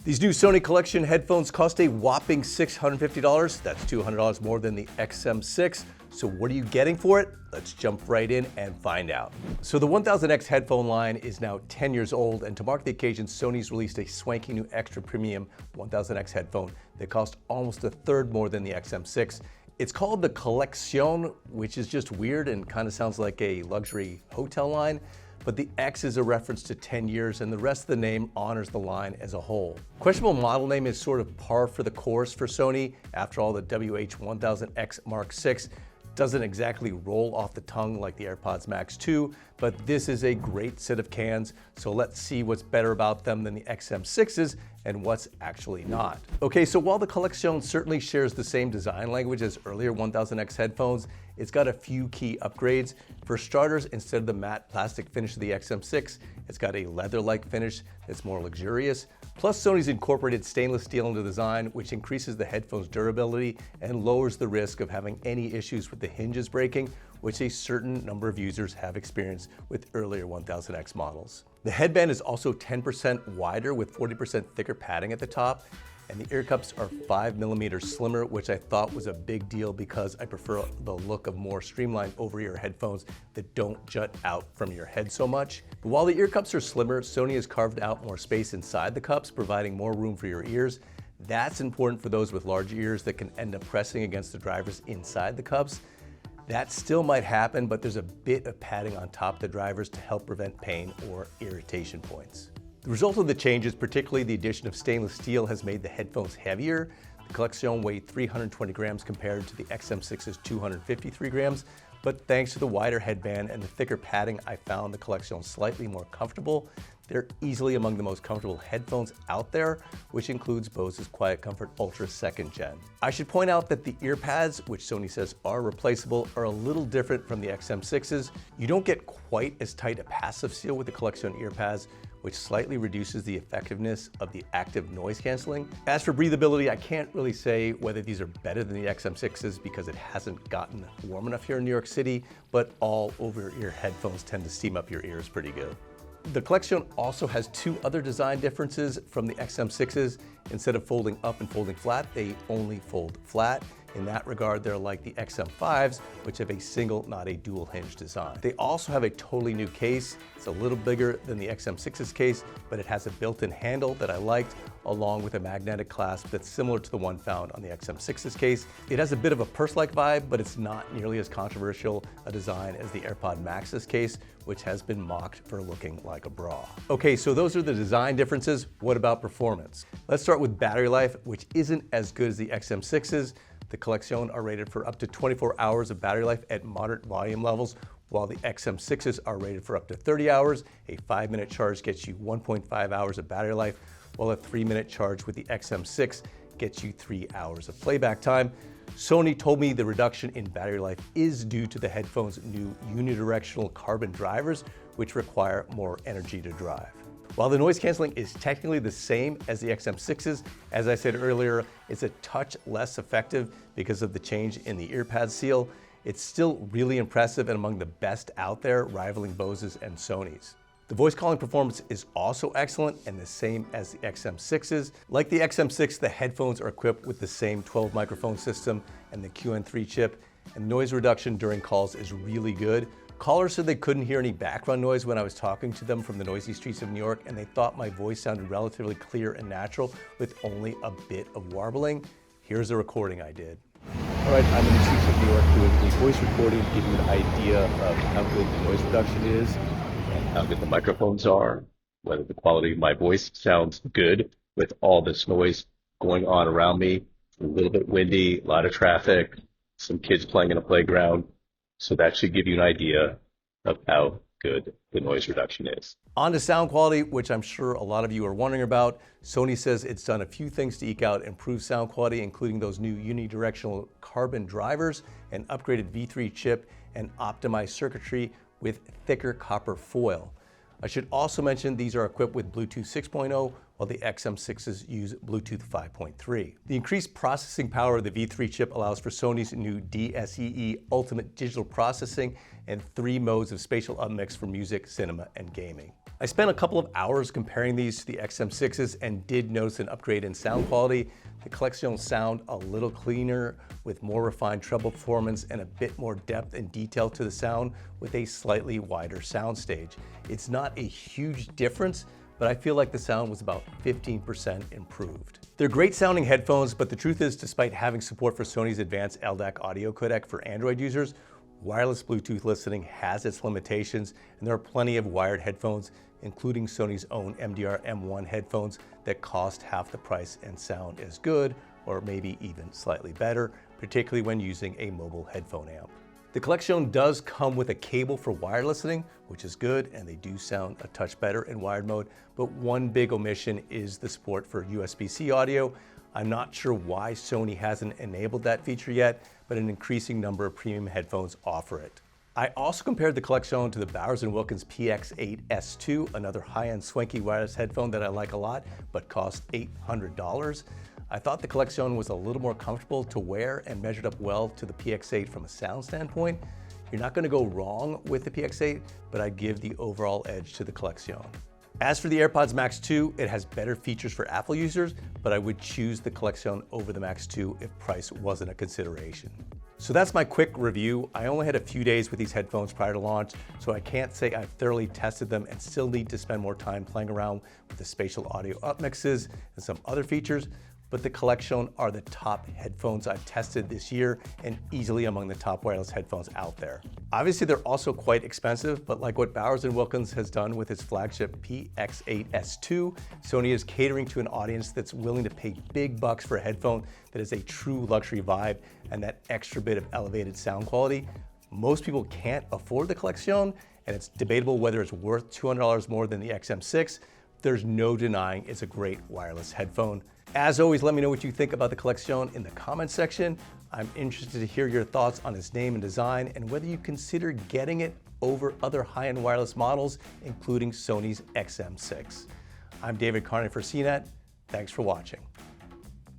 These new Sony Collection headphones cost a whopping $650. That's $200 more than the XM6. So what are you getting for it? Let's jump right in and find out. So the 1000X headphone line is now 10 years old, and to mark the occasion, Sony's released a swanky new extra premium 1000X headphone that cost almost a third more than the XM6. It's called the Collexion, which is just weird and kind of sounds like a luxury hotel line. But the X is a reference to 10 years and the rest of the name honors the line as a whole. Questionable model name is sort of par for the course for Sony. After all, the WH-1000X Mark VI doesn't exactly roll off the tongue like the AirPods Max 2, but this is a great set of cans, so let's see what's better about them than the XM6s and what's actually not. Okay, so while the Collection certainly shares the same design language as earlier 1000X headphones, it's got a few key upgrades. For starters, instead of the matte plastic finish of the XM6, it's got a leather-like finish that's more luxurious. Plus, Sony's incorporated stainless steel into the design, which increases the headphone's durability and lowers the risk of having any issues with the hinges breaking, which a certain number of users have experienced with earlier 1000X models. The headband is also 10% wider with 40% thicker padding at the top, and the ear cups are 5mm slimmer, which I thought was a big deal because I prefer the look of more streamlined over-ear headphones that don't jut out from your head so much. But while the ear cups are slimmer, Sony has carved out more space inside the cups, providing more room for your ears. That's important for those with large ears that can end up pressing against the drivers inside the cups. That still might happen, but there's a bit of padding on top of the drivers to help prevent pain or irritation points. The result of the changes, particularly the addition of stainless steel, has made the headphones heavier. The Collection weighed 320 grams compared to the XM6's 253 grams, but thanks to the wider headband and the thicker padding, I found the Collection slightly more comfortable. They're easily among the most comfortable headphones out there, which includes Bose's Quiet Comfort Ultra 2nd Gen. I should point out that the ear pads, which Sony says are replaceable, are a little different from the XM6's. You don't get quite as tight a passive seal with the Collection ear pads, which slightly reduces the effectiveness of the active noise canceling. As for breathability, I can't really say whether these are better than the XM6's because it hasn't gotten warm enough here in New York City, but all over-ear headphones tend to steam up your ears pretty good. The Collection also has two other design differences from the XM6's. Instead of folding up and folding flat, they only fold flat. In that regard, they're like the XM5s, which have a single, not a dual hinge design. They also have a totally new case. It's a little bigger than the XM6's case, but it has a built-in handle that I liked, along with a magnetic clasp that's similar to the one found on the XM6's case. It has a bit of a purse-like vibe, but it's not nearly as controversial a design as the AirPod Max's case, which has been mocked for looking like a bra. Okay, so those are the design differences. What about performance? Let's start with battery life, which isn't as good as the XM6's. The Collection are rated for up to 24 hours of battery life at moderate volume levels, while the XM6s are rated for up to 30 hours. A 5-minute charge gets you 1.5 hours of battery life, while a 3-minute charge with the XM6 gets you 3 hours of playback time. Sony told me the reduction in battery life is due to the headphone's new unidirectional carbon drivers, which require more energy to drive. While the noise canceling is technically the same as the XM6's, as I said earlier, it's a touch less effective because of the change in the earpad seal. It's still really impressive and among the best out there, rivaling Bose's and Sony's. The voice calling performance is also excellent and the same as the XM6's. Like the XM6, the headphones are equipped with the same 12 microphone system and the QN3 chip, and noise reduction during calls is really good. Callers said they couldn't hear any background noise when I was talking to them from the noisy streets of New York, and they thought my voice sounded relatively clear and natural with only a bit of warbling. Here's a recording I did. All right, I'm in the streets of New York doing a voice recording to give you an idea of how good the noise reduction is and how good the microphones are, whether the quality of my voice sounds good with all this noise going on around me. It's a little bit windy, a lot of traffic, some kids playing in a playground. So that should give you an idea of how good the noise reduction is. On to sound quality, which I'm sure a lot of you are wondering about. Sony says it's done a few things to eke out improved sound quality, including those new unidirectional carbon drivers, an upgraded V3 chip, and optimized circuitry with thicker copper foil. I should also mention these are equipped with Bluetooth 6.0, while the XM6s use Bluetooth 5.3. The increased processing power of the V3 chip allows for Sony's new DSEE Ultimate Digital Processing and 3 modes of spatial upmix for music, cinema, and gaming. I spent a couple of hours comparing these to the XM6s and did notice an upgrade in sound quality. The Collexion sound a little cleaner with more refined treble performance and a bit more depth and detail to the sound with a slightly wider soundstage. It's not a huge difference, but I feel like the sound was about 15% improved. They're great sounding headphones, but the truth is, despite having support for Sony's advanced LDAC audio codec for Android users, wireless Bluetooth listening has its limitations, and there are plenty of wired headphones, including Sony's own MDR M1 headphones that cost half the price and sound as good, or maybe even slightly better, particularly when using a mobile headphone amp. The Collexion does come with a cable for wired listening, which is good, and they do sound a touch better in wired mode, but one big omission is the support for USB-C audio. I'm not sure why Sony hasn't enabled that feature yet, but an increasing number of premium headphones offer it. I also compared the Collexion to the Bowers & Wilkins PX8S2, another high-end swanky wireless headphone that I like a lot, but cost $800. I thought the Collexion was a little more comfortable to wear and measured up well to the PX8 from a sound standpoint. You're not gonna go wrong with the PX8, but I give the overall edge to the Collexion. As for the AirPods Max 2, it has better features for Apple users, but I would choose the Collexion over the Max 2 if price wasn't a consideration. So that's my quick review. I only had a few days with these headphones prior to launch, so I can't say I've thoroughly tested them and still need to spend more time playing around with the spatial audio upmixes and some other features. But the Collexion are the top headphones I've tested this year and easily among the top wireless headphones out there. Obviously, they're also quite expensive, but like what Bowers & Wilkins has done with its flagship PX8S2, Sony is catering to an audience that's willing to pay big bucks for a headphone that is a true luxury vibe and that extra bit of elevated sound quality. Most people can't afford the Collexion, and it's debatable whether it's worth $200 more than the XM6. There's no denying it's a great wireless headphone. As always, let me know what you think about the Collexion in the comments section. I'm interested to hear your thoughts on its name and design and whether you consider getting it over other high-end wireless models, including Sony's XM6. I'm David Carnoy for Cnet. Thanks for watching.